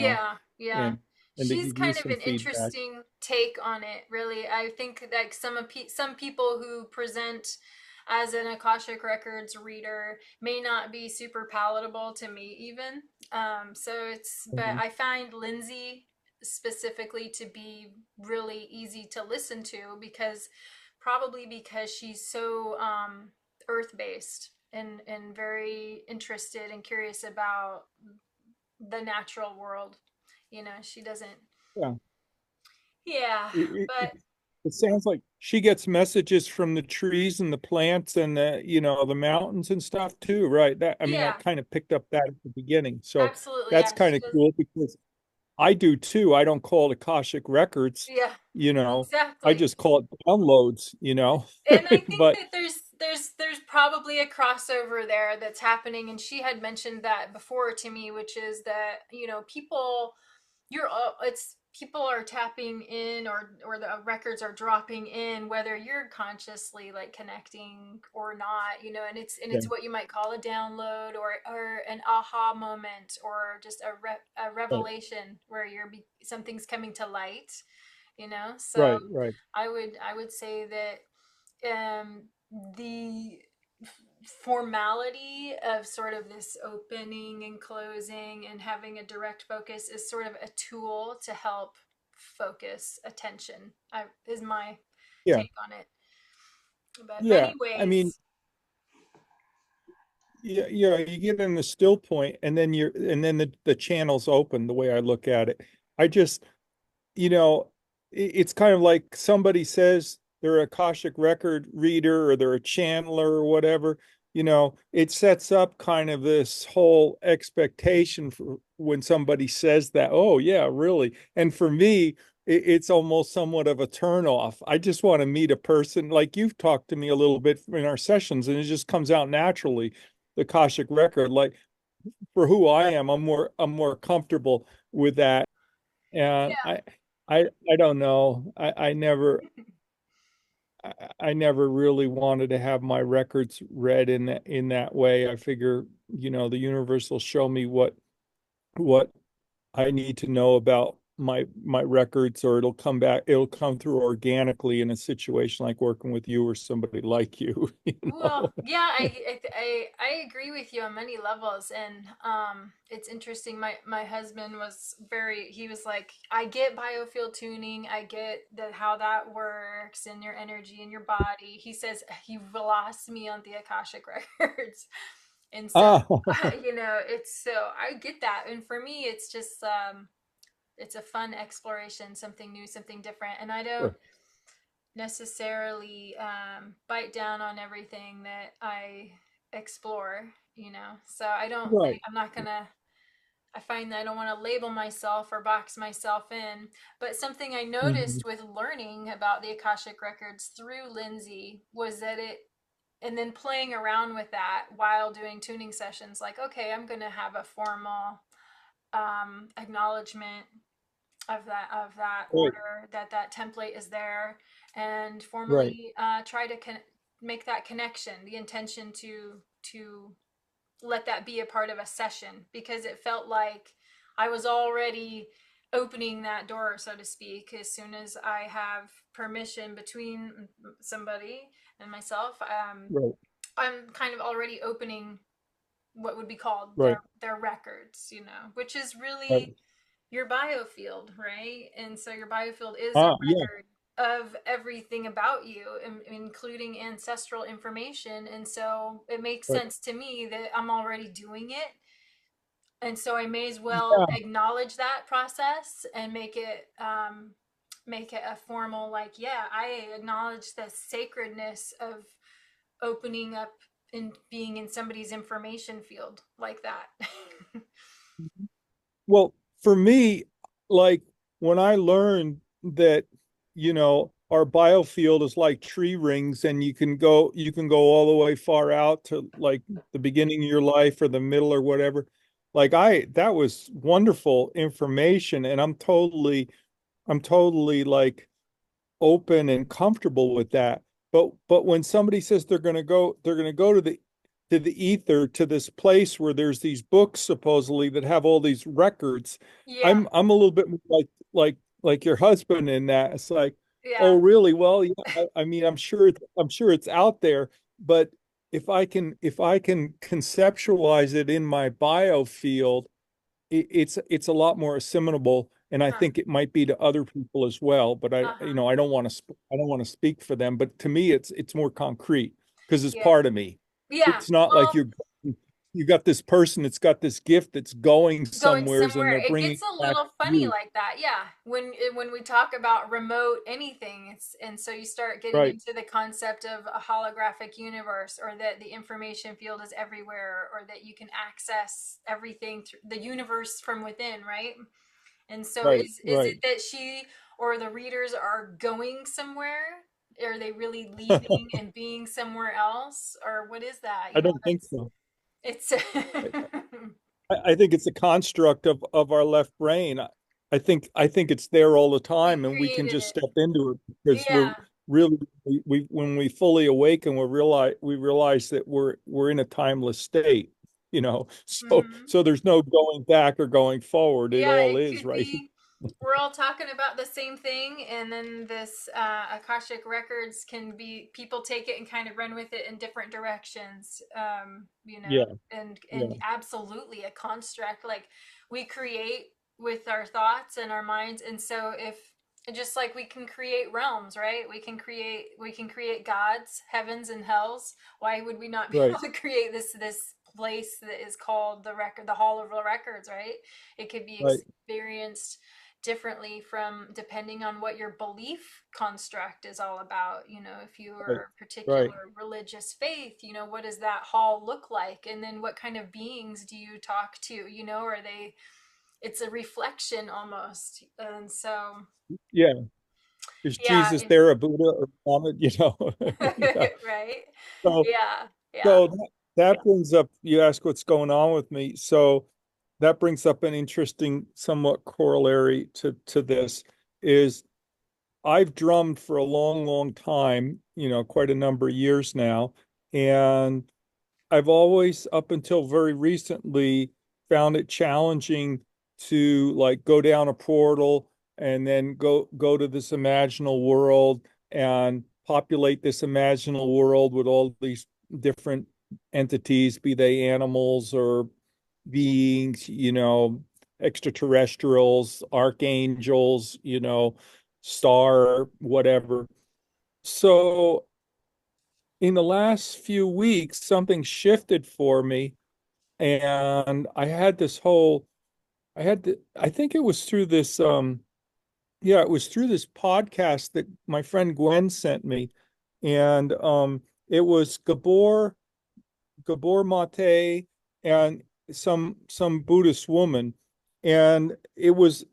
Yeah, yeah. and to She's give you kind of some an feedback. interesting take on it, really. I think like some people who present as an Akashic Records reader may not be super palatable to me even. But Mhm. I find Lindsay specifically to be really easy to listen to because probably because she's so earth based and very interested and curious about the natural world. She doesn't. Yeah. Yeah, It, it, but it sounds like she gets messages from the trees and the plants and the mountains and stuff too, right? That I mean, I yeah, kind of picked up that at the beginning. So absolutely. that's Yeah, kind she of does. cool because I do too. I don't call it Akashic Records, Yeah, you know. I exactly. just call it downloads. And I think But that there's probably a crossover there that's happening, and she had mentioned that before to me, which is that it's people are tapping in or the records are dropping in whether you're consciously like connecting or not, and yeah, it's what you might call a download or an aha moment or just a right, revelation where something's coming to light, so right. I would say that the formality of sort of this opening and closing and having a direct focus is sort of a tool to help focus attention. Is my Yeah, take on it. But yeah. many I mean, ways. you get in the still point, and then the channel's open. The way I look at it, I just it's kind of like somebody says they're a Akashic record reader or they're a channeler or whatever. It sets up kind of this whole expectation for when somebody says that. Oh, yeah, really. And for me, it's almost somewhat of a turnoff. I just want to meet a person like you've talked to me a little bit in our sessions, and it just comes out naturally. The Akashic record, like for who I am, I'm more comfortable with that. And Yeah. I don't know. I never really wanted to have my records read in that way. I figure, the universe will show me what I need to know about my records, or it'll come through organically in a situation like working with you or somebody like you, Well, yeah, I agree with you on many levels, and it's interesting. My husband was he was like, I get biofield tuning, I get how that works and your energy and your body. He says he lost me on the Akashic records, and so Ah, it's so I get that, and for me, it's just it's a fun exploration, something new, something different, and I don't sure. necessarily bite down on everything that I explore, So I don't Right. I'm not gonna. I find that I don't want to label myself or box myself in. But something I Mhm. noticed with learning about the Akashic Records through Lindsay was that and then playing around with that while doing tuning sessions, like, okay, I'm going to have a formal acknowledgement of that Right, order, that template is there, and right. formally try to make that connection, the intention to let that be a part of a session, because it felt like I was already opening that door, so to speak, as soon as I have permission between somebody and myself. Right, I'm kind of already opening what would be called their right. their records, which is really Right. your biofield, right? And so your biofield is a Yeah, record of everything about you, including ancestral information. And so it makes right. sense to me that I'm already doing it. And so I may as well Yeah, acknowledge that process and make it a formal, like, yeah, I acknowledge the sacredness of opening up and being in somebody's information field like that. well, for me, like when I learned that, our biofield is like tree rings, and you can go all the way far out to like the beginning of your life or the middle or whatever. Like that was wonderful information, and I'm totally like open and comfortable with that. But when somebody says they're going to go to the to the ether, to this place where there's these books supposedly that have all these records. Yeah. I'm a little bit more like your husband in that. It's like, oh Yeah. really? Well, yeah, I mean, I'm sure it's out there, but if I can conceptualize it in my biofield, it's a lot more assimilable, and I Huh. think it might be to other people as well. But Uh-huh. I don't want to I don't want to speak for them. But to me, it's more concrete because it's Yeah. part of me. Yeah. It's not like Well, you got this person that's got this gift that's going going somewheres and somewhere, they're it bringing gets it a back little to funny you. like that. Yeah. When we talk about remote anything, it's and so you start getting Right, into the concept of a holographic universe, or that the information field is everywhere, or that you can access everything through the universe from within, right? And so right, is it right. that she or the readers are going somewhere? Are they really leaving and being somewhere else? Or what is that? I don't think so. It's I think it's a construct of our left brain. I think it's there all the we time, and we can created just it. step into it because we're Yeah. really we when we fully awaken, we realize that we're in a timeless state, you know. Hmm. So there's no going back or going forward. It Yeah, all it is could right. be we're all talking about the same thing, and then this Akashic records can be people take it and kind of run with it in different directions, Yeah, and yeah, absolutely a construct like we create with our thoughts and our minds, and so if just like we can create realms, right? We can create gods, heavens and hells. Why would we not be right, able to create this place that is called the Hall of the Records, right? It could be right, experienced differently from depending on what your belief construct is all about. If you right, are a particular right, religious faith, what does that hall look like? And then what kind of beings do you talk to? Are they, it's a reflection almost. And so, yeah. Is yeah. Jesus there, a Buddha or Muhammad? You know, yeah. Right. So Yeah. Yeah. So that brings up, you ask what's going on with me. So that brings up an interesting, somewhat corollary to this is I've drummed for a long, long time, you know, quite a number of years now. And I've always, up until very recently, found it challenging to like go down a portal and then go to this imaginal world and populate this imaginal world with all these different entities, be they animals or beings, you know, extraterrestrials, archangels, you know, star, whatever. So in the last few weeks, something shifted for me, and I think it was through this yeah, it was through this podcast that my friend Gwen sent me. And it was Gabor Mate and some Buddhist woman. And it was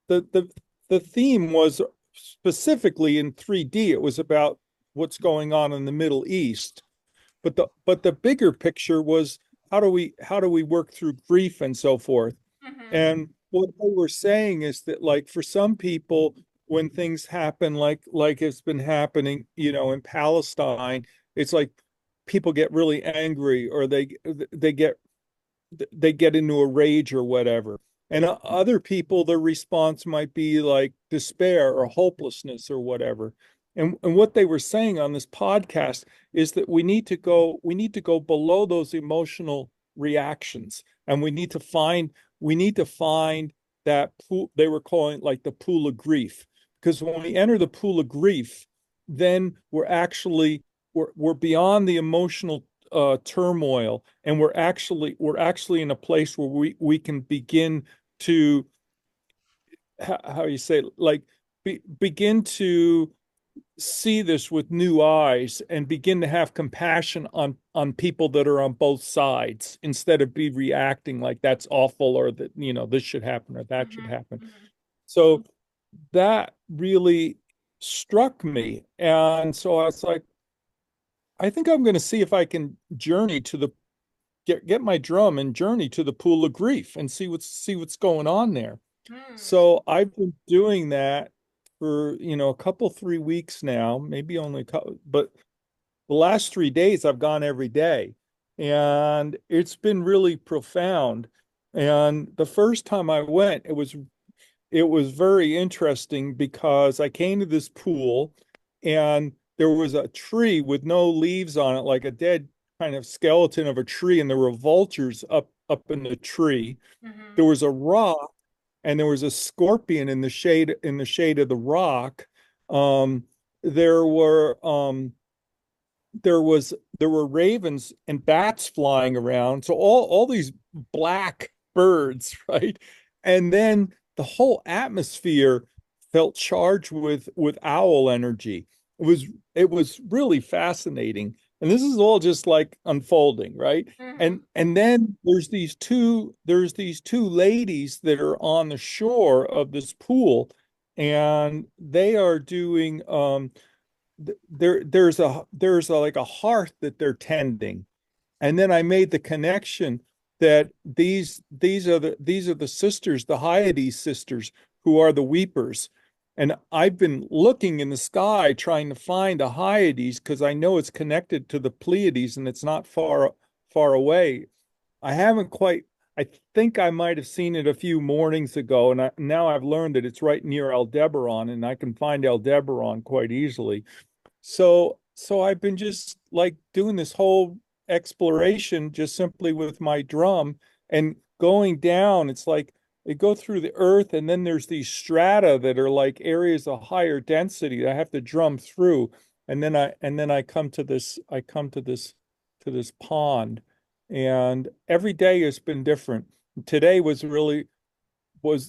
the the theme was specifically in 3D. It was about what's going on in the Middle East. But the bigger picture was how do we work through grief and so forth. Hmm. And what they were saying is that like for some people, when things happen like it's been happening, you know, in Palestine, it's like people get really angry or they get they get into a rage or whatever. And other people, their response might be like despair or hopelessness or whatever. And what they were saying on this podcast is that we need to go below those emotional reactions, and we need to find that pool they were calling like the pool of grief. Because when we enter the pool of grief, then we're beyond the emotional turmoil, and we're actually in a place where we can begin to how you say like begin to see this with new eyes and begin to have compassion on people that are on both sides instead of be reacting like that's awful or that you know this should happen or that should Hmm. happen. Hmm. So that really struck me, and so I was like, I think I'm going to see if I can journey to the get my drum and journey to the pool of grief and see what's going on there. Hmm. So I've been doing that for, you know, a couple 3 weeks now, maybe only a couple, but the last 3 days I've gone every day. and it's been really profound. And the first time I went, it was very interesting because I came to this pool and there was a tree with no leaves on it, like a dead kind of skeleton of a tree, and there were vultures up in the tree. Mm-hmm. There was a rock and there was a scorpion in the shade of the rock. Um, there were there was there were ravens and bats flying around. So all these black birds, right? And then the whole atmosphere felt charged with owl energy. It was it was really fascinating. And this is all just like unfolding, right? Mm-hmm. And then there's these two ladies that are on the shore of this pool, and they are doing there's a like a hearth that they're tending. And then I made the connection that these are the sisters, the Hyades sisters, who are the weepers. And I've been looking in the sky trying to find a Hyades because I know it's connected to the Pleiades and it's not far away. I haven't quite. I think I might have seen it a few mornings ago, and now I've learned that it's right near Aldebaran, and I can find Aldebaran quite easily. So I've been just like doing this whole exploration just simply with my drum and going down. It's like they go through the earth, and then there's these strata that are like areas of higher density that I have to drum through. And then I come to this pond. And every day has been different. Today was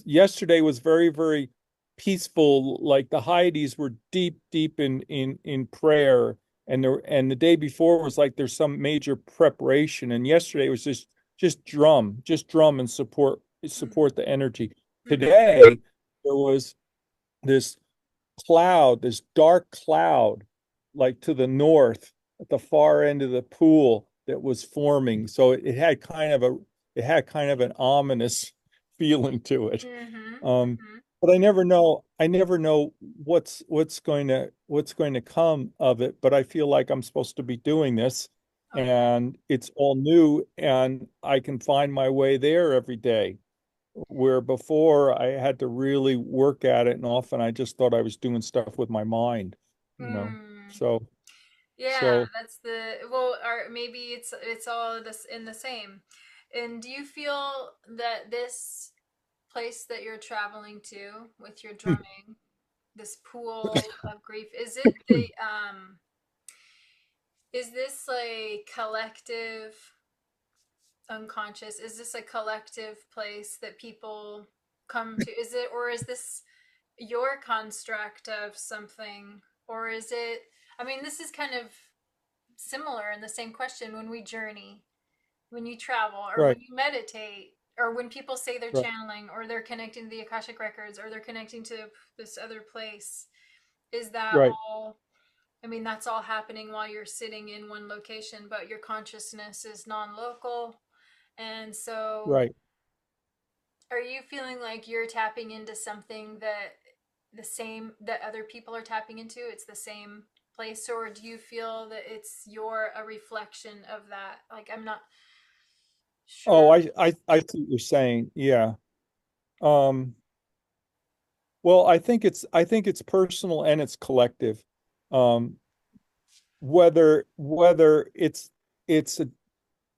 yesterday was very, very peaceful. Like the Heidi's were deep, deep in prayer, and the day before was like there's some major preparation, and yesterday was just drum and support the energy. Mm-hmm. Today there was this this dark cloud, like to the north at the far end of the pool that was forming. So it had kind of an ominous feeling to it. Mm-hmm. Um, Mm-hmm. but I never know what's going to come of it. But I feel like I'm supposed to be doing this, Okay. and it's all new, and I can find my way there every day, where before I had to really work at it, and often I just thought I was doing stuff with my mind, you know. Mm. So, Yeah, so that's the well, or maybe it's all this in the same. And do you feel that this place that you're traveling to with your drumming, this pool of grief, is this like collective unconscious? Is this a collective place that people come to? Is it, or is this your construct of something? Or is it, I mean, this is kind of similar in the same question when we journey, when you travel, or when right, you meditate, or when people say they're right, channeling, or they're connecting to the Akashic records, or they're connecting to this other place. Is that right, all? I mean, that's all happening while you're sitting in one location, but your consciousness is non local. And so, right. are you feeling like you're tapping into something that the same that other people are tapping into? It's the same place, or do you feel that it's your a reflection of that? Like, I'm not Oh, sure. I see what you're saying. Yeah. Um, well, I think it's personal and it's collective. Um, whether it's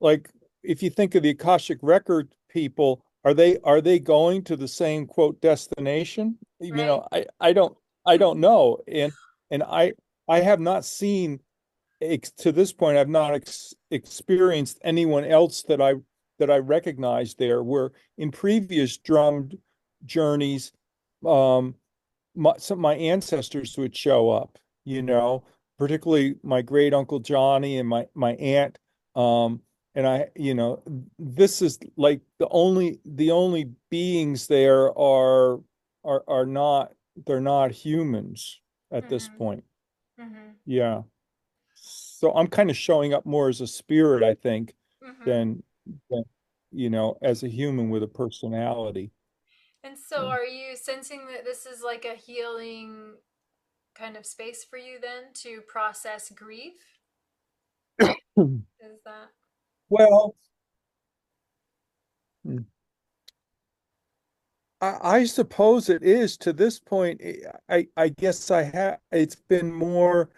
like, if you think of the Akashic record people, are they going to the same quote destination? Right. I don't know. And I have not seen, to this point, I've not experienced anyone else that I recognize there. Where in previous drum journeys, um, some of my ancestors would show up, particularly my great uncle Johnny and my aunt. And this is like the only beings there are not they're not humans at this Mm-hmm. point. Mm-hmm. Yeah. So I'm kind of showing up more as a spirit, I think, Mm-hmm. than as a human with a personality. And so, So are you sensing that this is like a healing kind of space for you then to process grief? Is that? Well, I suppose it is to this point. I guess I have. It's been more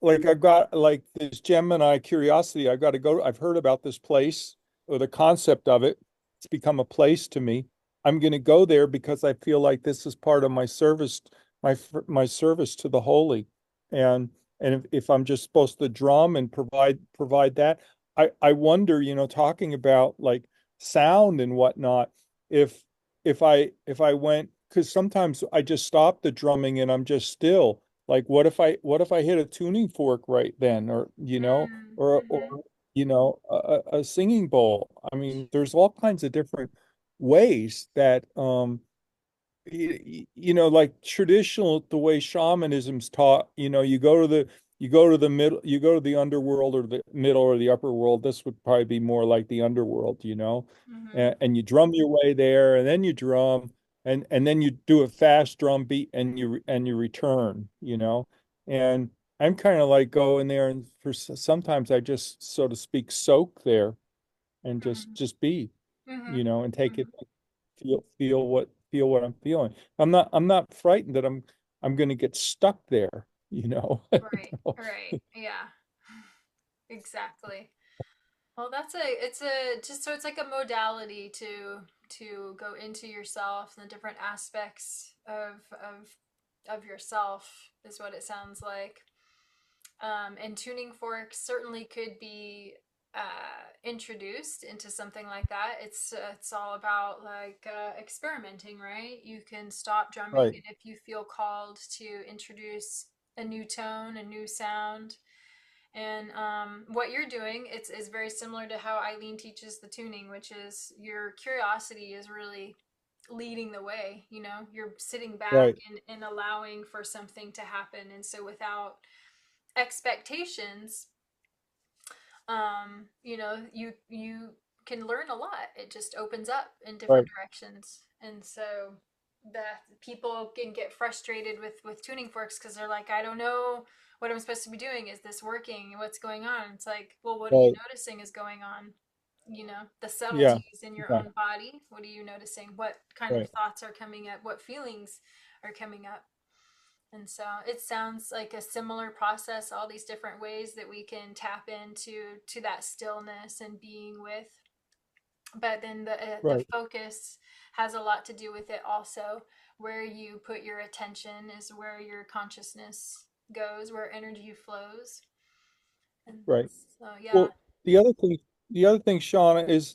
like I've got like this Gemini curiosity. I've got to go. I've heard about this place or the concept of it. It's become a place to me. I'm going to go there because I feel like this is part of my service, my service to the holy, and if I'm just supposed to drum and provide that, I wonder, talking about like sound and whatnot, if if I went, because sometimes I just stop the drumming and I'm just still. Like, what if I hit a tuning fork right then, or Mm-hmm. a singing bowl? I mean, there's all kinds of different ways that like traditional, the way shamanism's taught, you go to the middle, you go to the underworld or the middle or the upper world. This would probably be more like the underworld, Mm-hmm. and you drum your way there, and then you drum, and then you do a fast drum beat, and you return, and I'm kind of like go in there, and sometimes I just, so to speak, soak there and just be, Mm-hmm. and take Mm-hmm. it, feel what I'm feeling. I'm not frightened that I'm going to get stuck there, Right, right. Yeah, exactly. Well, it's a just so it's like a modality to go into yourself and the different aspects of yourself is what it sounds like. And tuning forks certainly could be introduced into something like that. It's all about like experimenting, right? You can stop drumming, Right, and if you feel called to introduce a new tone, a new sound, and what you're doing, is very similar to how Eileen teaches the tuning, which is your curiosity is really leading the way. You're sitting back right, and allowing for something to happen. And so without expectations, you can learn a lot. It just opens up in different right, directions. And so that people can get frustrated with tuning forks because they're like, I don't know what I'm supposed to be doing. Is this working? What's going on? It's like, well, what are you right. noticing is going on? The Yeah, subtleties in your yeah, own body. What are you noticing? What kind of right, thoughts are coming up? What feelings are coming up? And so it sounds like a similar process, all these different ways that we can tap into that stillness and being with. But then the right, focus has a lot to do with it also. Where you put your attention is where your consciousness goes, where energy flows. And right. so, yeah. Well, the other thing, Shauna, is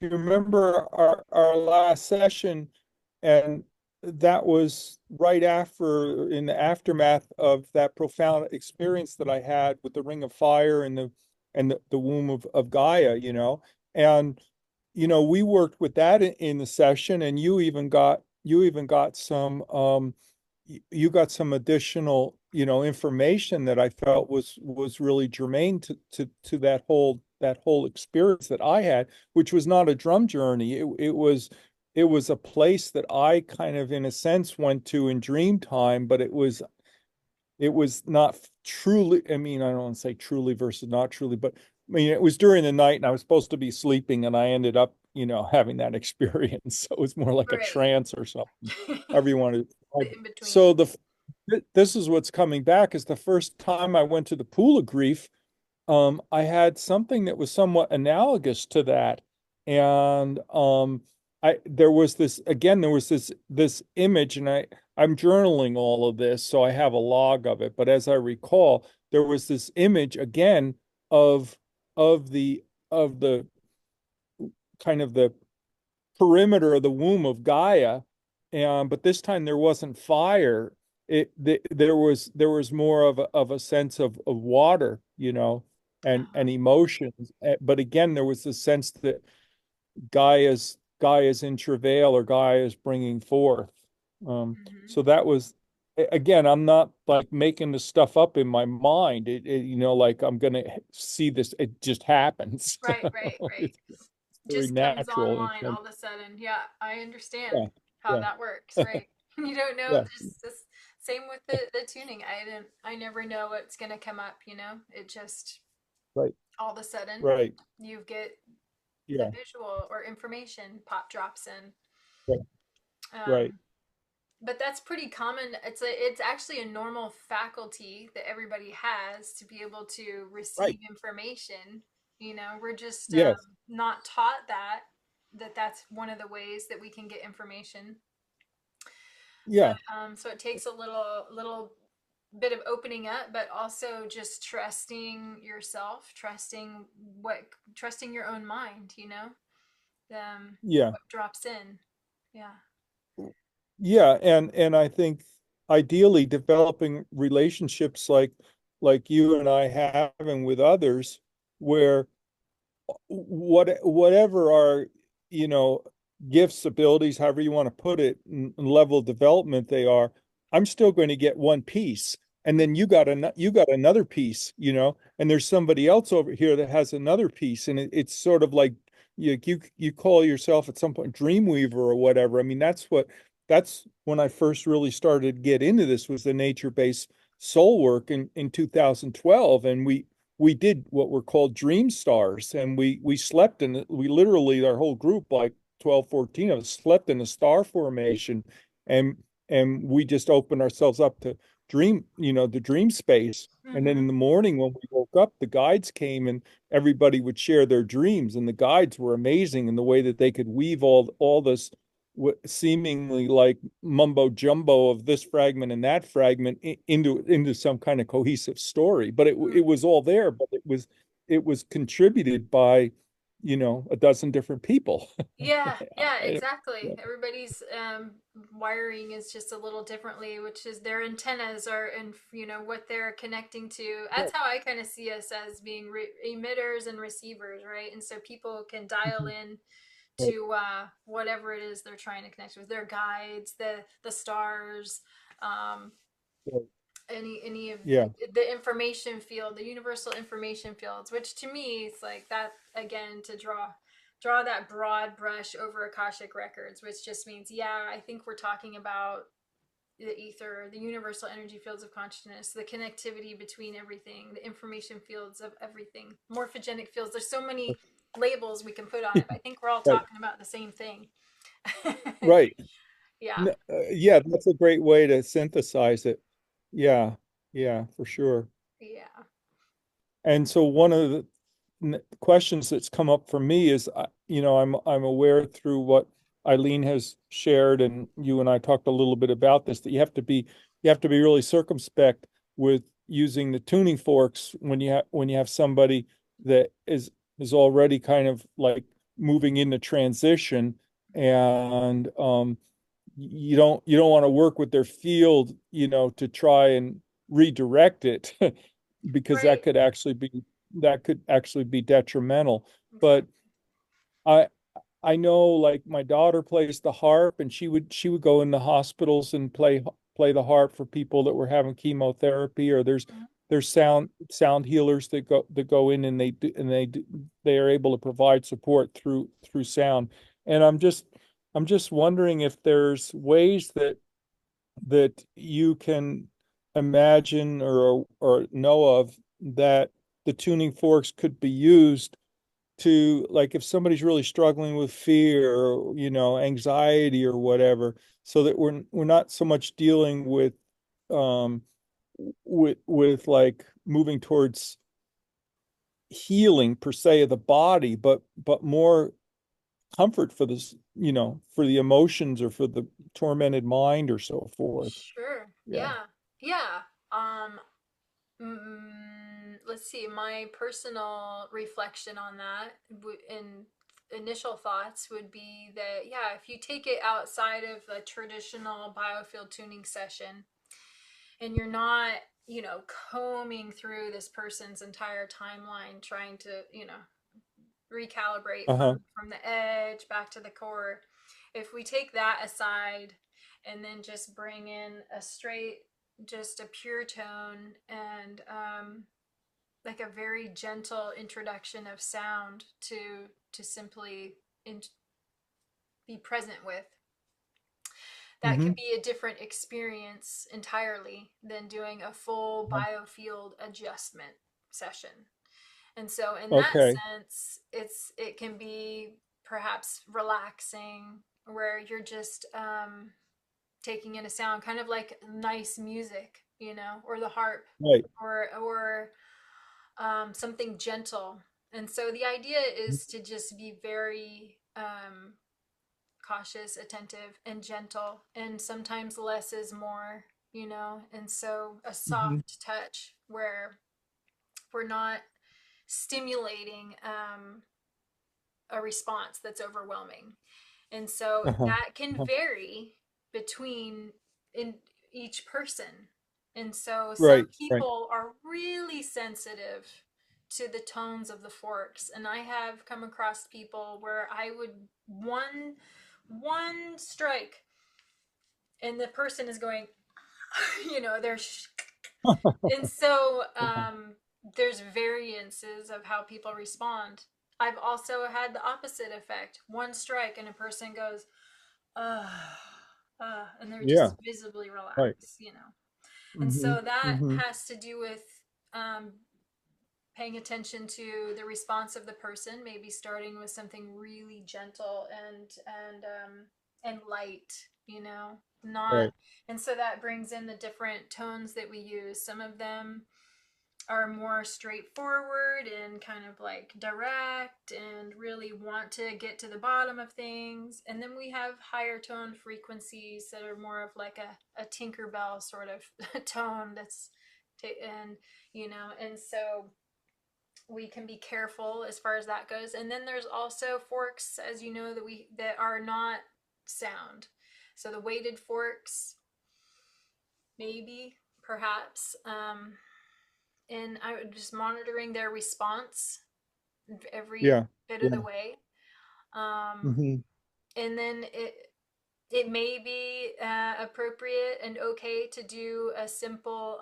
you remember our last session, and that was right after, in the aftermath of that profound experience that I had with the Ring of Fire and the womb of Gaia, and we worked with that in the session, and you even got some additional, information that I felt was really germane to that whole experience that I had, which was not a drum journey. It was a place that I kind of, in a sense, went to in dream time, but it was not truly, I mean, I don't want to say truly versus not truly, but I mean, it was during the night and I was supposed to be sleeping, and I ended up, having that experience. So it was more like a Right. trance or something, however you want to describe The it. in between. So this is what's coming back, is the first time I went to the pool of grief. I had something that was somewhat analogous to that. And there was this image, and I'm journaling all of this, so I have a log of it. But as I recall, there was this image again of of the of the kind of the perimeter of the womb of Gaia, and but this time there wasn't fire. There was more of a sense of water, and emotions. But again, there was the sense that Gaia's in travail, or Gaia is bringing forth. Hmm. So that was, again, I'm not like making this stuff up in my mind. Like I'm gonna see this. It just happens. Right, right, right. It's very Just comes natural in online a sense. all of a sudden. Yeah, I understand Yeah, how yeah, that works, right? You don't know, yeah. just same with the tuning. I never know what's gonna come up, It just Right, all of a sudden right, you get a Yeah. visual or information pop drops in. Right. Right. Um, but that's pretty common. It's actually a normal faculty that everybody has to be able to receive Right. information. You know, we're just Yes. not taught that's one of the ways that we can get information. But Yeah. so it takes a little bit of opening up, but also just trusting yourself, trusting your own mind. You know, Yeah. what drops in. Yeah. Yeah. And I think ideally developing relationships like you and I having with others where whatever our, you know, gifts, abilities, however you want to put it, and level of development they are, I'm still going to get one piece. And then you got another piece, you know, and there's somebody else over here that has another piece. And it's sort of like you call yourself at some point Dreamweaver or whatever. I mean, that's when I first really started to get into this was the nature-based soul work in 2012. And we did what were called dream stars, and we slept in it. We literally, our whole group, like 12, 14 of us, slept in a star formation, and and we just opened ourselves up to dream, you know, the dream space. And then Mm-hmm. in the morning when we woke up, the guides came and everybody would share their dreams, and the guides were amazing in the way that they could weave all this seemingly like mumbo jumbo of this fragment and that fragment into some kind of cohesive story. But it was all there, but it was contributed by, you know, a dozen different people. Yeah, yeah, I- exactly. Everybody's wiring is just a little differently, which is their antennas are, and you know what they're connecting to. That's how I kind of see us as being emitters and receivers, right? And so people can dial in to whatever it is they're trying to connect with, their guides, the stars, um, any of Yeah. the information field, the universal information fields, which to me it's like that again to draw that broad brush over Akashic records, which just means yeah, I think we're talking about the ether, the universal energy fields of consciousness, the connectivity between everything, the information fields of everything, morphogenic fields. There's so many labels we can put on it, but I think we're all Right. talking about the same thing. Right. Yeah. Yeah, that's a great way to synthesize it. Yeah. Yeah, for sure. Yeah. And so one of the questions that's come up for me is, you know, I'm aware through what Eileen has shared, and you and I talked a little bit about this, that you have to be really circumspect with using the tuning forks when you have somebody that is already kind of like moving into transition, and you don't want to work with their field, you know, to try and redirect it because Right. that could actually be detrimental. But Exactly. I I know like my daughter plays the harp and she would go in the hospitals and play the harp for people that were having chemotherapy, or Mhm. there's sound healers that go in and they are able to provide support through sound. And I'm just wondering if there's ways that you can imagine or know of that the tuning forks could be used to, like, if somebody's really struggling with fear or, you know, anxiety or whatever, so that we're not so much dealing um with like moving towards healing per se of the body, but more comfort for this, you know, for the emotions or for the tormented mind or so forth. Sure. Yeah. Yeah. Yeah. Um, let's see. My personal reflection on that and initial thoughts would be that, yeah, if you take it outside of a traditional biofield tuning session and you're not, you know, combing through this person's entire timeline trying to, you know, recalibrate Uh-huh. from the edge back to the core, if we take that aside and then just bring in a straight, just a pure tone and like a very gentle introduction of sound to simply be present with, that could Hmm. be a different experience entirely than doing a full biofield adjustment session. And so in that Okay. sense, it can be perhaps relaxing where you're just taking in a sound, kind of like nice music, or the harp, Right. or something gentle. And so the idea is to just be very cautious, attentive, and gentle. And sometimes less is more, And so a Mm-hmm. soft touch where we're not stimulating a response that's overwhelming. And so Uh-huh. that can Uh-huh. vary between in each person. And so some Right. Right. people are really sensitive to the tones of the forks. And I have come across people where I would one strike and the person is going, they're and so there's variances of how people respond. I've also had the opposite effect. One strike and a person goes, uh, and they're Yeah. just visibly Right. relaxed. And Mm-hmm. so that Mm-hmm. has to do with um, paying attention to the response of the person, maybe starting with something really gentle and light, not. Right. And so that brings in the different tones that we use. Some of them are more straightforward and kind of like direct and really want to get to the bottom of things. And then we have higher tone frequencies that are more of like a Tinkerbell sort of tone and and so we can be careful as far as that goes. And then there's also forks, as you know, that are not sound. So the weighted forks, maybe, perhaps. And I would just monitoring their response every Yeah. bit of the Yeah. way. Um, Mm-hmm. and then it may be appropriate and okay to do a simple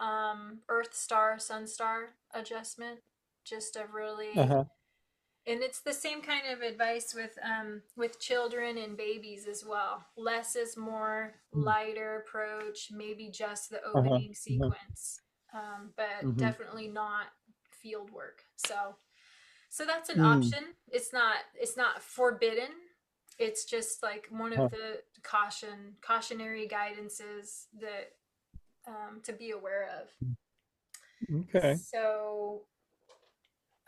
Earth star, Sun star adjustment, just a really. Uh-huh. And it's the same kind of advice with children and babies as well. Less is more, lighter approach, maybe just the Uh-huh. opening Uh-huh. sequence, but Mm-hmm. definitely not field work. So that's an Mm. option. It's not forbidden. It's just like one of Huh. the cautionary guidances that to be aware of. Okay. So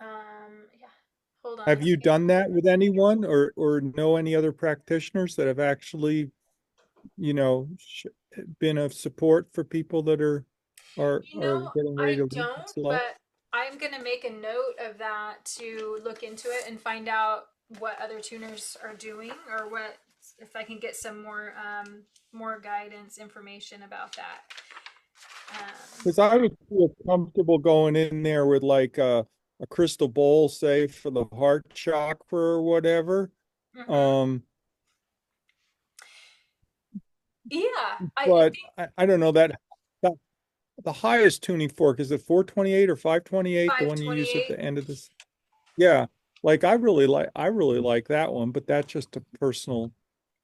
yeah, hold on. Have you done that with anyone or know any other practitioners that have actually, been of support for people that are getting ready I to leave don't, this life? but I'm gonna make a note of that to look into it and find out what other tuners are doing, or what if I can get some more guidance information about that. Um, Because I would feel comfortable going in there with like a crystal bowl, say for the heart chakra or whatever. mhm. Um, Yeah, I but think I don't know that the highest tuning fork is it 428 or 528, the one you use at 528. the end of this. Yeah, like I really like that one, but that's just a personal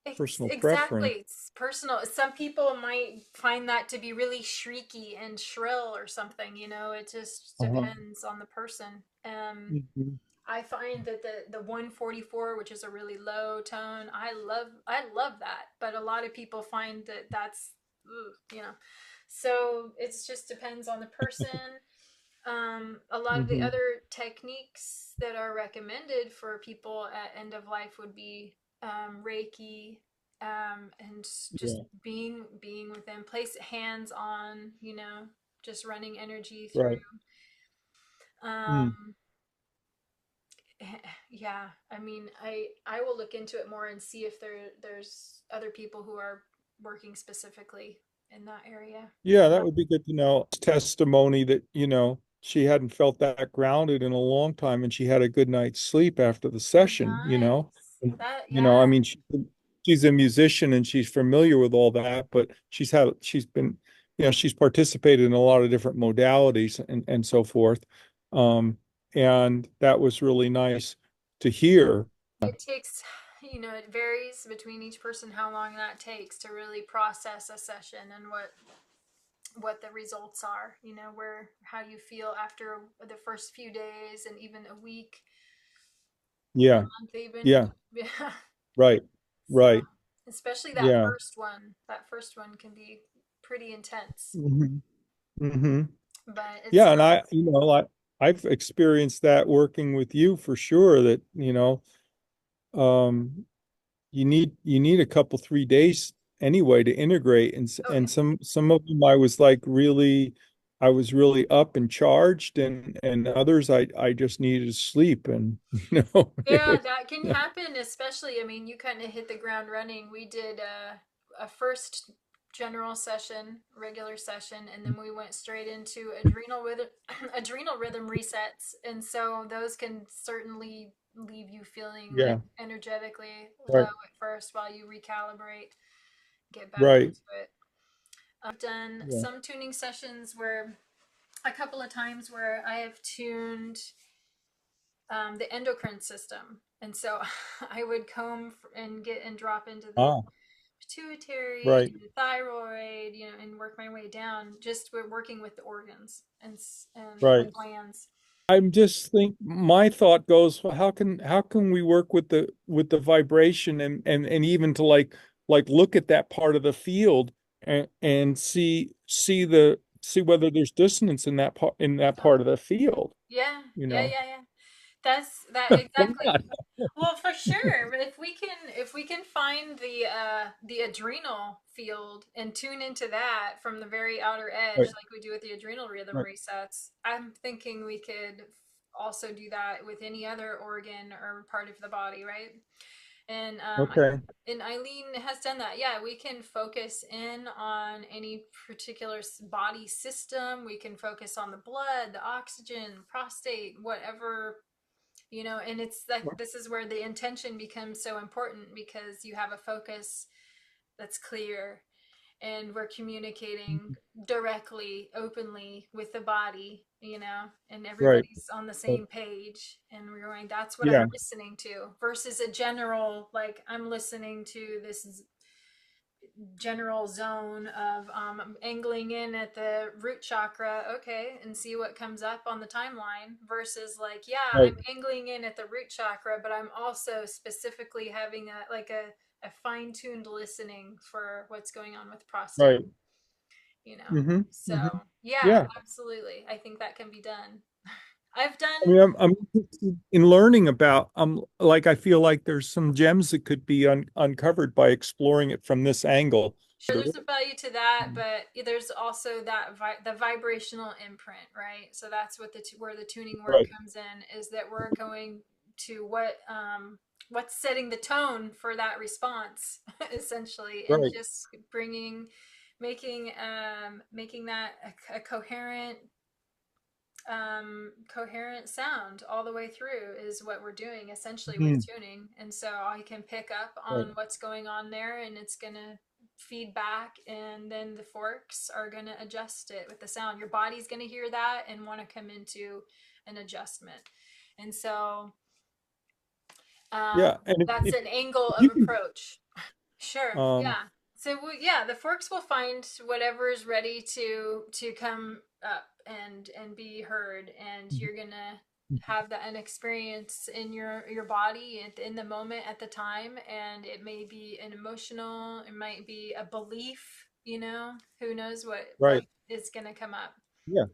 Exactly. preference. It's personal. Some people might find that to be really shrieky and shrill or something, it just Uh-huh. depends on the person. Mhm. I find that the 144, which is a really low tone, I love that. But a lot of people find that that's ugh, So it's just depends on the person. A lot of the Mhm. other techniques that are recommended for people at end of life would be Reiki, and just Yeah, being with them. Place hands on, just running energy through. right. Mm. Um, yeah, I mean, I will look into it more and see if there's other people who are working specifically in that area. Yeah, that would be good to know. Testimony that, she hadn't felt that grounded in a long time and she had a good night's sleep after the session. Nice. And, That yeah. I mean, she's a musician and she's familiar with all that, but she's participated in a lot of different modalities and so forth. Um, and that was really nice to hear. It takes, it varies between each person how long that takes to really process a session and what the results are, you know, where how you feel after the first few days and even a week, a Yeah. month even. Yeah. Yeah. Right. So, Right. especially Yeah. that first one can be pretty intense, Hmm. Hmm. but it's Yeah, and nice. I've experienced that working with you for sure that, um you need a couple 3 days anyway to integrate, Oh yeah. and some of them I was really up and charged, and others I just needed to sleep, and it Yeah, was, that can happen, especially, I mean, you kind of hit the ground running. We did a first general session, regular session, and then we went straight into adrenal rhythm, adrenal rhythm resets. And so those can certainly leave you feeling like yeah, energetically low right, at first while you recalibrate, get back right, into it. I've done yeah, some tuning sessions where a couple of times where I have tuned the endocrine system. And so I would comb and get and drop into the ah, pituitary right, and the thyroid, you know, and work my way down just with working with the organs and right. the glands. I'm just think my thought goes, well, how can we work with the vibration, and even to like look at that part of the field, and see whether there's dissonance in that Oh, part of the field, yeah, you yeah, know. yeah, yeah. That's that Why not? exactly. Well, for sure. But if we can find the adrenal field and tune into that from the very outer edge, Right, like we do with the adrenal rhythm right. resets, I'm thinking we could also do that with any other organ or part of the body, right? And Okay. and Eileen has done that. Yeah, we can focus in on any particular body system. We can focus on the blood, the oxygen, prostate, whatever, you know. And it's like this is where the intention becomes so important because you have a focus that's clear and we're communicating directly, openly with the body, you know, and Right. everybody's on the Right. same page. And we're going, that's what I'm Yeah. listening to, versus a general, like, I'm listening to this general zone of angling in at the root chakra, okay, and see what comes up on the timeline, versus like, yeah, I'm Right. angling in at the root chakra, but I'm also specifically having a fine-tuned listening for what's going on with prostate, Right. you know. Hmm. So Hmm. yeah, Yeah. absolutely, I think that can be done. I've done. I mean, I'm interested in learning about, like, I feel like there's some gems that could be uncovered by exploring it from this angle. Sure, there's a value to that, but there's also that the vibrational imprint, right? So that's what where the tuning work Right. comes in, is that we're going to what's setting the tone for that response, essentially, and Right. just bringing, making that a coherent, coherent sound all the way through is what we're doing essentially with Mhm. tuning. And so I can pick up Right. on what's going on there, and it's going to feed back, and then the forks are going to adjust it with the sound. Your body's going to hear that and want to come into an adjustment. And so Yeah. And that's an angle if of you can, approach. Sure. um, Yeah. So yeah, the forks will find whatever is ready to come up and be heard, and you're gonna have an experience in your body in the moment at the time, and it may be an emotional, it might be a belief, you know, who knows what right. is gonna come up. Yeah.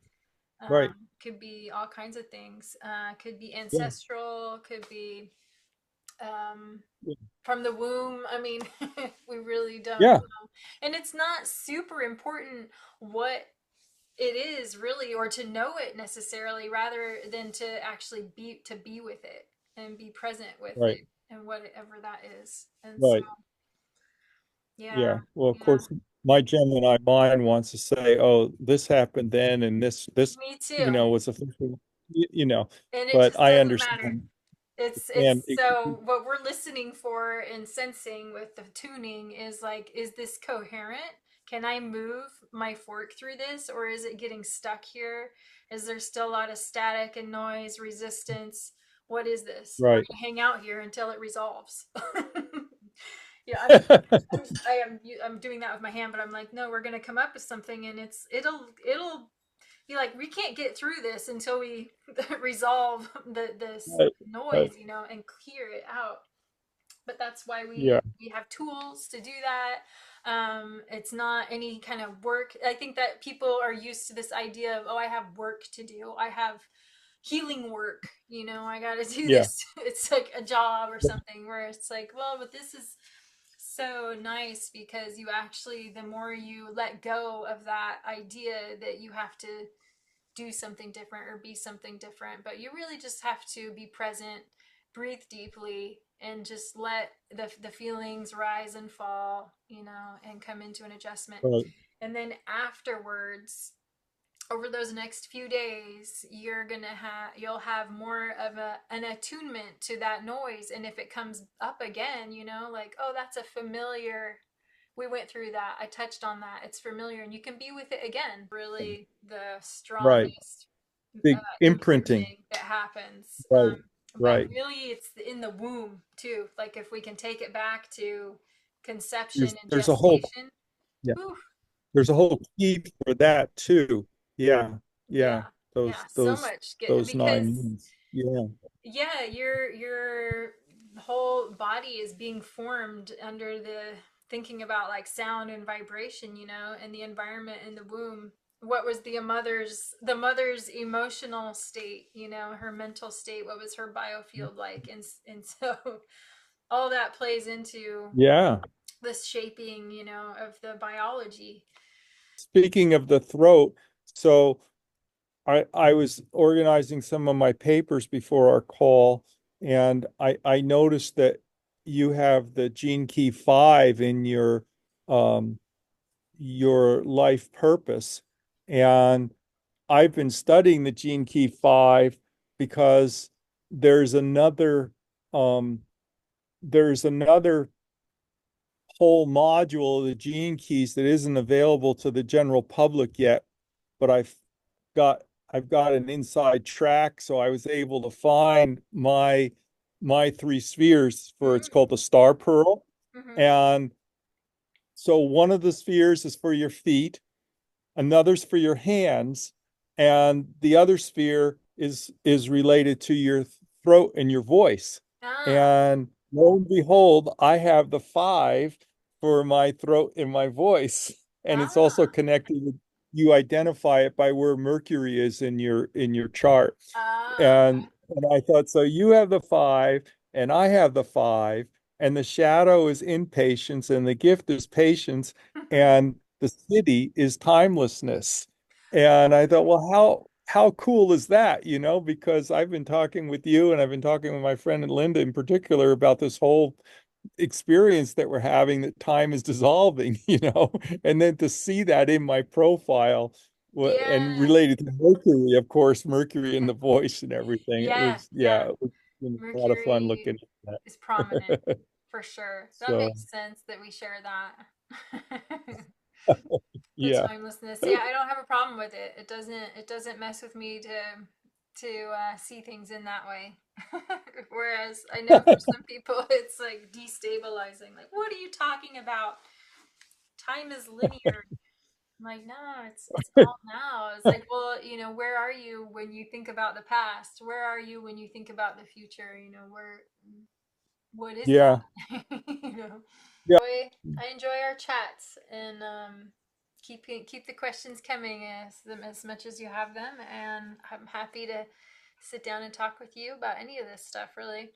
Right. Could be all kinds of things. Could be Yeah. ancestral, could be um, Yeah. from the womb. I mean, we really don't Yeah. know. And it's not super important what it is really, or to know it necessarily, rather than to actually be with it and be present with Right. it and whatever that is. And so, Right. yeah, Yeah. Well, of yeah. course, my Gemini mind wants to say, "Oh, this happened then, and this, Me too. was official," And it but just I doesn't matter. understand. It's And it, so what we're listening for and sensing with the tuning is like, is this coherent? Can I move my fork through this, or is it getting stuck here? Is there still a lot of static and noise, resistance? What is this? We're right. gonna hang out here until it resolves. Yeah, I'm doing that with my hand, but I'm like, no, we're gonna come up with something, and it'll be like, we can't get through this until we resolve this Right, noise, right. and clear it out. But that's why Yeah, we have tools to do that. It's not any kind of work. I think that people are used to this idea of, oh, I have work to do, I have healing work, I got to do yeah, this. It's like a job or something, where it's like, well, but this is so nice, because you actually, the more you let go of that idea that you have to do something different or be something different, but you really just have to be present, breathe deeply, and just let the feelings rise and fall, and come into an adjustment. right. And then afterwards, over those next few days, you'll have more of an attunement to that noise. And if it comes up again, like, oh, that's a familiar, we went through that, I touched on that, it's familiar, and you can be with it again. Really, the Right. strongest Big imprinting. imprinting that happens. Right, But right. really, it's in the womb too. Like, if we can take it back to conception There's and there's a whole gestation. yeah. Whew, There's a whole key for that too. Yeah, yeah. yeah, yeah, Those so those much get, those nine because moons. Yeah, yeah, your whole body is being formed under the thinking about like sound and vibration, and the environment in the womb. What was the mother's emotional state, her mental state, what was her biofield like, and so all that plays into yeah. this shaping, of the biology. Speaking of the throat, so I was organizing some of my papers before our call, and I noticed that you have the gene key 5 in your life purpose. And I've been studying the gene key 5 because there's another um there's another whole module of the gene keys that isn't available to the general public yet, but got I've got an inside track, so I was able to find my three spheres for, it's called the star pearl. Mm-hmm. And so one of the spheres is for your feet, another's for your hands, and the other sphere is related to your throat and your voice. Ah. And lo and behold, I have the 5 for my throat and my voice. And it's also Ah. connected with, you identify it by where Mercury is in your chart. Ah. And I thought, so you have the 5 and I have the 5, and the shadow is impatience and the gift is patience, Okay. and the city is timelessness. And I thought, well, how cool is that? Because I've been talking with you and I've been talking with my friend Linda in particular about this whole experience that we're having, that time is dissolving, and then to see that in my profile, and Yeah. related to Mercury, of course, Mercury in the voice and everything. It Yeah. was, Yeah. yeah, it was been a lot of fun Mercury looking at is prominent, that. for sure. That So, makes sense that we share that. The yeah, timelessness. Yeah, I don't have a problem with it. It doesn't mess with me to see things in that way. Whereas I know for some people it's like destabilizing. Like, what are you talking about? Time is linear. I'm like, no, it's all now. It's like, well, where are you when you think about the past? Where are you when you think about the future? What is yeah, that? you know. yeah, I enjoy our chats, and keep the questions coming, as much as you have them, and I'm happy to sit down and talk with you about any of this stuff. Really,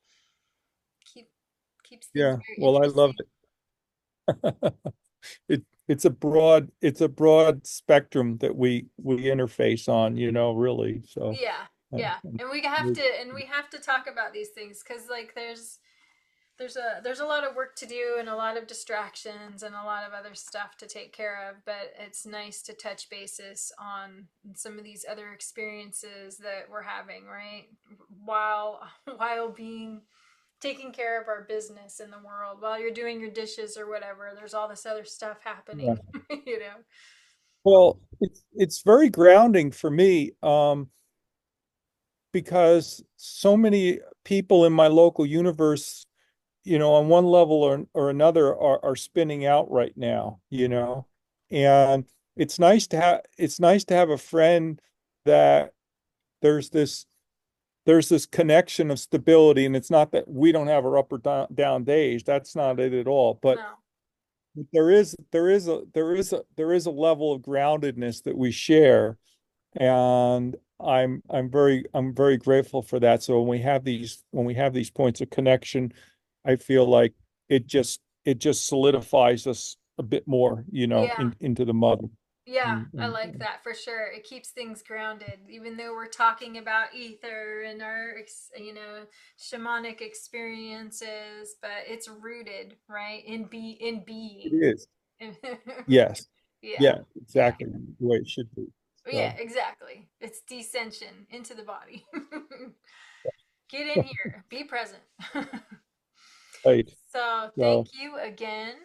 keep keeps things yeah. very Well, I love interesting. it. It's a broad spectrum that we interface on, really. So, Yeah, uh, yeah, and we have to talk about these things, because like there's a lot of work to do, and a lot of distractions, and a lot of other stuff to take care of, but it's nice to touch bases on some of these other experiences that we're having, right, while while being taking care of our business in the world, while you're doing your dishes or whatever, there's all this other stuff yeah. happening. you know Well, it's very grounding for me, because so many people in my local universe, on one level or another are spinning out right now, and it's nice to have a friend that there's this there's this connection of stability, and it's not that we don't have our up or down days. That's not it at all. But No. there is a level of groundedness that we share, and I'm very grateful for that. So when we have these points of connection, I feel like it just solidifies us a bit more, Yeah. into the mother. Yeah, I like And that for sure. It keeps things grounded, even though we're talking about ether and our, shamanic experiences, but it's rooted, right, in it being. is. Yes. Yeah, Yeah, yeah, exactly the way it should be. yeah, So, exactly. It's descension into the body. Get in here, be present. right. So, thank So, you again.